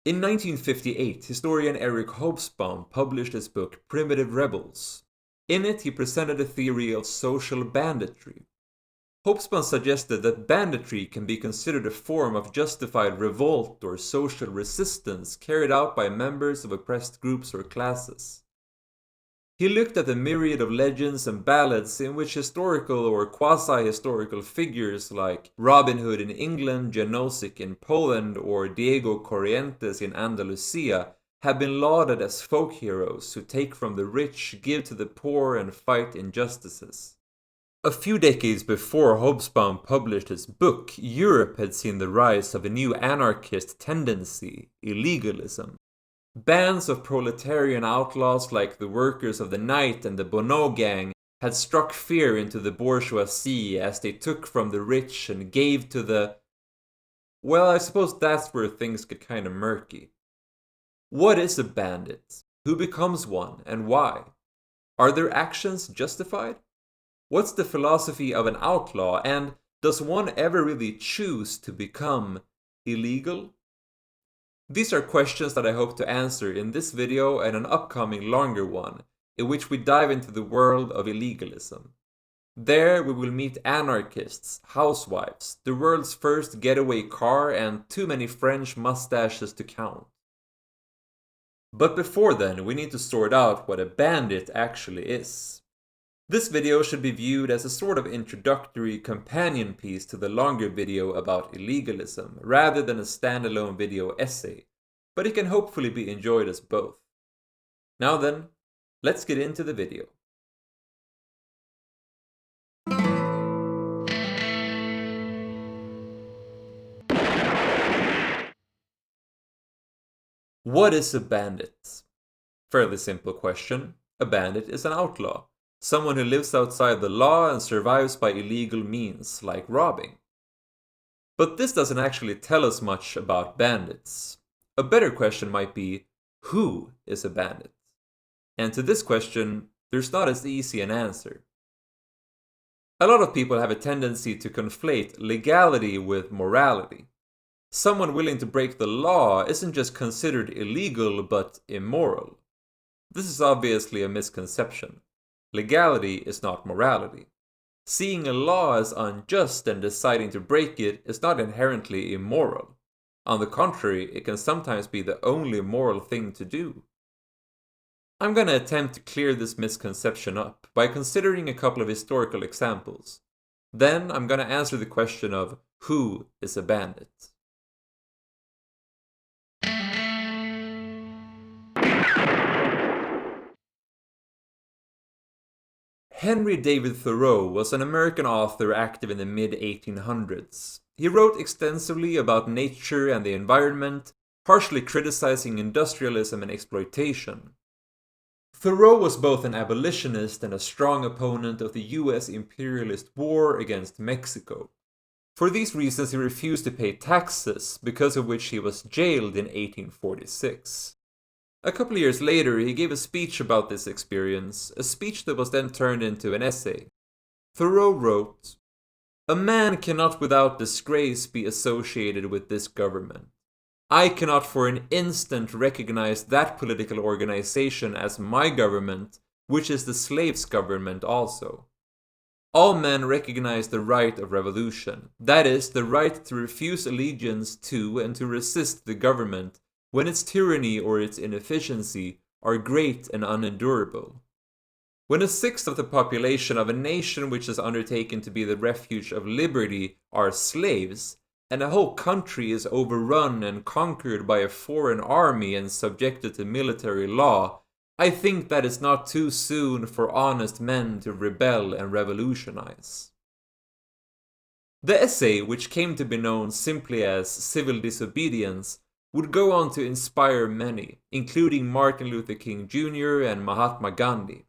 In 1958, historian Eric Hobsbawm published his book Primitive Rebels. In it, he presented a theory of social banditry. Hobsbawm suggested that banditry can be considered a form of justified revolt or social resistance carried out by members of oppressed groups or classes. He looked at the myriad of legends and ballads in which historical or quasi-historical figures like Robin Hood in England, Janosik in Poland, or Diego Corrientes in Andalusia have been lauded as folk heroes who take from the rich, give to the poor, and fight injustices. A few decades before Hobsbawm published his book, Europe had seen the rise of a new anarchist tendency, illegalism. Bands of proletarian outlaws like the Workers of the Night and the Bonneau Gang had struck fear into the bourgeoisie as they took from the rich and gave to the... Well, I suppose that's where things get kinda murky. What is a bandit? Who becomes one, and why? Are their actions justified? What's the philosophy of an outlaw, and does one ever really choose to become illegal? These are questions that I hope to answer in this video and an upcoming longer one, in which we dive into the world of illegalism. There we will meet anarchists, housewives, the world's first getaway car, and too many French mustaches to count. But before then, we need to sort out what a bandit actually is. This video should be viewed as a sort of introductory companion piece to the longer video about illegalism, rather than a standalone video essay, but it can hopefully be enjoyed as both. Now then, let's get into the video. What is a bandit? Fairly simple question. A bandit is an outlaw. Someone who lives outside the law and survives by illegal means, like robbing. But this doesn't actually tell us much about bandits. A better question might be, who is a bandit? And to this question, there's not as easy an answer. A lot of people have a tendency to conflate legality with morality. Someone willing to break the law isn't just considered illegal, but immoral. This is obviously a misconception. Legality is not morality. Seeing a law as unjust and deciding to break it is not inherently immoral. On the contrary, it can sometimes be the only moral thing to do. I'm going to attempt to clear this misconception up by considering a couple of historical examples. Then I'm going to answer the question of who is a bandit. Henry David Thoreau was an American author active in the mid-1800s. He wrote extensively about nature and the environment, harshly criticizing industrialism and exploitation. Thoreau was both an abolitionist and a strong opponent of the US imperialist war against Mexico. For these reasons he refused to pay taxes, because of which he was jailed in 1846. A couple of years later, he gave a speech about this experience, a speech that was then turned into an essay. Thoreau wrote, "A man cannot without disgrace be associated with this government. I cannot for an instant recognize that political organization as my government, which is the slave's government also. All men recognize the right of revolution, that is, the right to refuse allegiance to and to resist the government when its tyranny or its inefficiency are great and unendurable. When a sixth of the population of a nation which is undertaken to be the refuge of liberty are slaves, and a whole country is overrun and conquered by a foreign army and subjected to military law, I think that it's not too soon for honest men to rebel and revolutionize." The essay, which came to be known simply as Civil Disobedience, would go on to inspire many, including Martin Luther King Jr. and Mahatma Gandhi.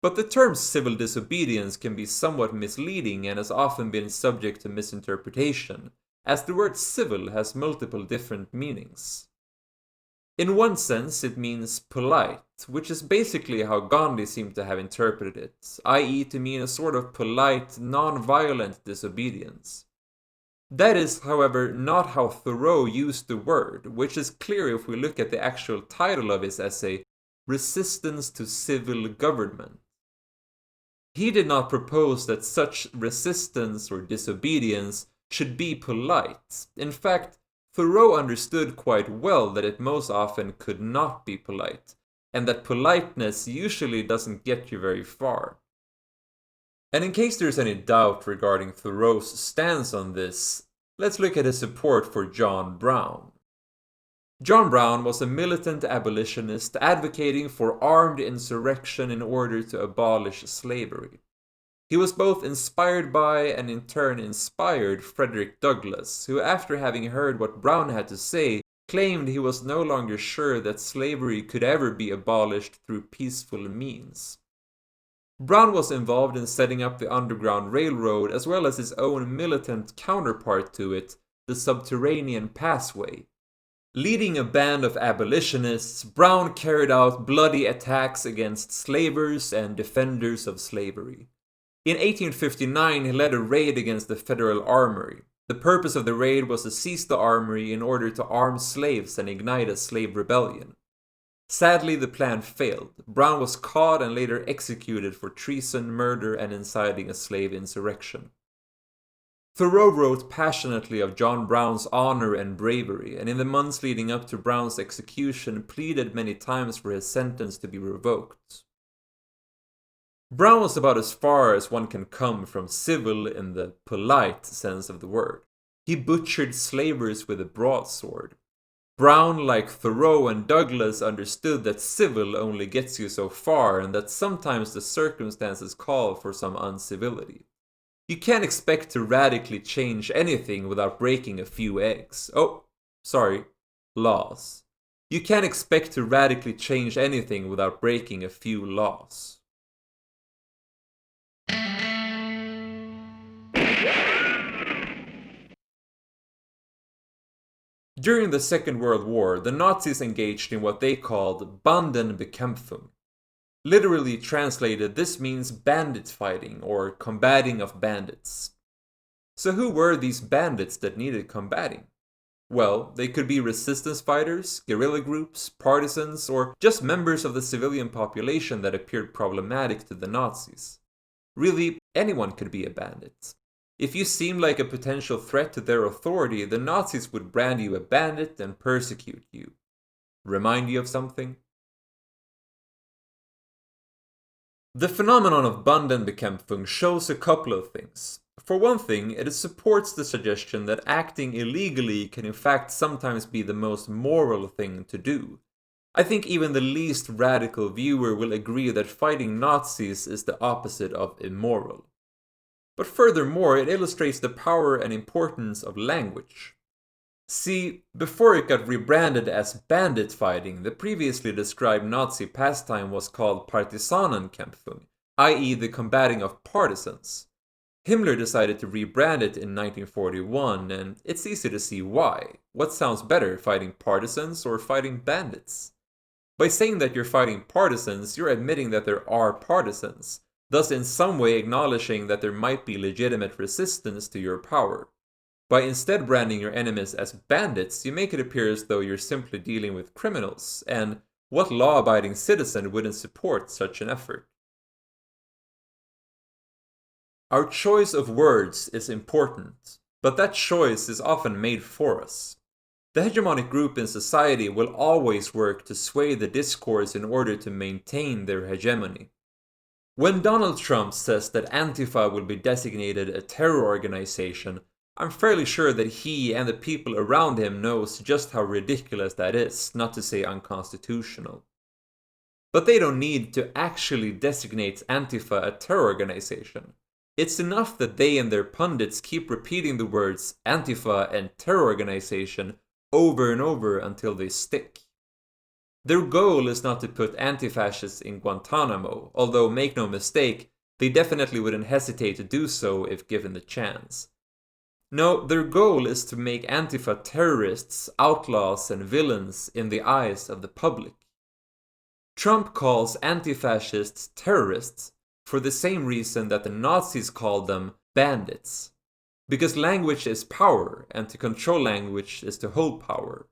But the term civil disobedience can be somewhat misleading and has often been subject to misinterpretation, as the word civil has multiple different meanings. In one sense, it means polite, which is basically how Gandhi seemed to have interpreted it, i.e. to mean a sort of polite, non-violent disobedience. That is, however, not how Thoreau used the word, which is clear if we look at the actual title of his essay, Resistance to Civil Government. He did not propose that such resistance or disobedience should be polite. In fact, Thoreau understood quite well that it most often could not be polite, and that politeness usually doesn't get you very far. And in case there's any doubt regarding Thoreau's stance on this, let's look at his support for John Brown. John Brown was a militant abolitionist advocating for armed insurrection in order to abolish slavery. He was both inspired by and in turn inspired Frederick Douglass, who after having heard what Brown had to say, claimed he was no longer sure that slavery could ever be abolished through peaceful means. Brown was involved in setting up the Underground Railroad as well as his own militant counterpart to it, the Subterranean Passway. Leading a band of abolitionists, Brown carried out bloody attacks against slavers and defenders of slavery. In 1859, he led a raid against the Federal Armory. The purpose of the raid was to seize the armory in order to arm slaves and ignite a slave rebellion. Sadly, the plan failed. Brown was caught and later executed for treason, murder, and inciting a slave insurrection. Thoreau wrote passionately of John Brown's honor and bravery, and in the months leading up to Brown's execution pleaded many times for his sentence to be revoked. Brown was about as far as one can come from civil in the polite sense of the word. He butchered slavers with a broadsword. Brown, like Thoreau and Douglass, understood that civil only gets you so far and that sometimes the circumstances call for some uncivility. You can't expect to radically change anything without breaking a few eggs. Laws. You can't expect to radically change anything without breaking a few laws. During the Second World War, the Nazis engaged in what they called Bandenbekämpfung. Literally translated, this means bandit fighting or combating of bandits. So who were these bandits that needed combating? Well, they could be resistance fighters, guerrilla groups, partisans, or just members of the civilian population that appeared problematic to the Nazis. Really, anyone could be a bandit. If you seemed like a potential threat to their authority, the Nazis would brand you a bandit and persecute you. Remind you of something? The phenomenon of Bandenbekämpfung shows a couple of things. For one thing, it supports the suggestion that acting illegally can in fact sometimes be the most moral thing to do. I think even the least radical viewer will agree that fighting Nazis is the opposite of immoral. But furthermore, it illustrates the power and importance of language. See, before it got rebranded as bandit fighting, the previously described Nazi pastime was called Partisanenkämpfung, i.e. the combating of partisans. Himmler decided to rebrand it in 1941, and it's easy to see why. What sounds better, fighting partisans or fighting bandits? By saying that you're fighting partisans, you're admitting that there are partisans, thus in some way acknowledging that there might be legitimate resistance to your power. By instead branding your enemies as bandits, you make it appear as though you're simply dealing with criminals, and what law-abiding citizen wouldn't support such an effort? Our choice of words is important, but that choice is often made for us. The hegemonic group in society will always work to sway the discourse in order to maintain their hegemony. When Donald Trump says that Antifa will be designated a terror organization, I'm fairly sure that he and the people around him knows just how ridiculous that is, not to say unconstitutional. But they don't need to actually designate Antifa a terror organization. It's enough that they and their pundits keep repeating the words Antifa and terror organization over and over until they stick. Their goal is not to put anti-fascists in Guantanamo, although make no mistake, they definitely wouldn't hesitate to do so if given the chance. No, their goal is to make Antifa terrorists, outlaws, and villains in the eyes of the public. Trump calls anti-fascists terrorists for the same reason that the Nazis called them bandits. Because language is power, and to control language is to hold power.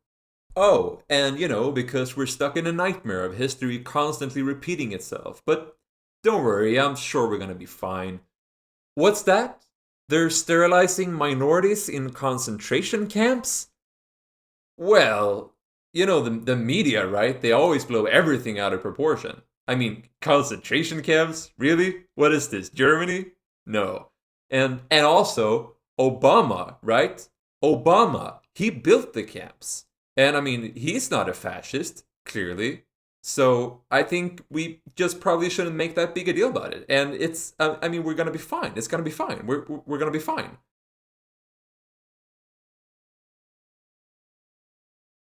Oh, and because we're stuck in a nightmare of history constantly repeating itself. But don't worry, I'm sure we're gonna be fine. What's that? They're sterilizing minorities in concentration camps? Well, the media, right? They always blow everything out of proportion. I mean, concentration camps? Really? What is this, Germany? No. And also, Obama, right? Obama, he built the camps. And I mean, he's not a fascist, clearly. So I think we just probably shouldn't make that big a deal about it. And we're gonna be fine. It's gonna be fine. We're gonna be fine.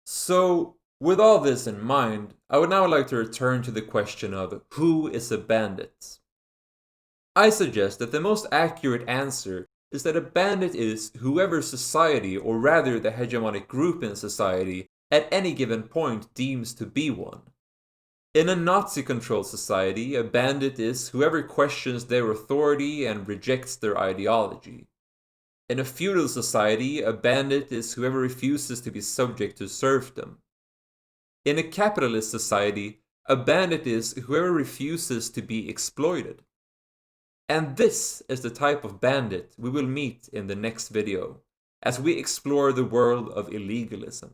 So, with all this in mind, I would now like to return to the question of who is a bandit? I suggest that the most accurate answer is that a bandit is whoever society, or rather the hegemonic group in society, at any given point deems to be one. In a Nazi-controlled society, a bandit is whoever questions their authority and rejects their ideology. In a feudal society, a bandit is whoever refuses to be subject to serfdom. In a capitalist society, a bandit is whoever refuses to be exploited. And this is the type of bandit we will meet in the next video, as we explore the world of illegalism.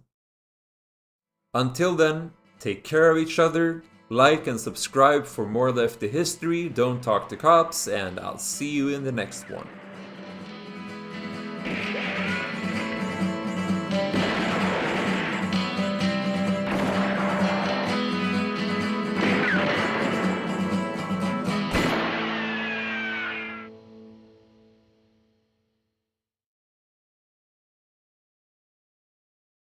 Until then, take care of each other, like and subscribe for more Lefty History, Don't Talk to Cops, and I'll see you in the next one.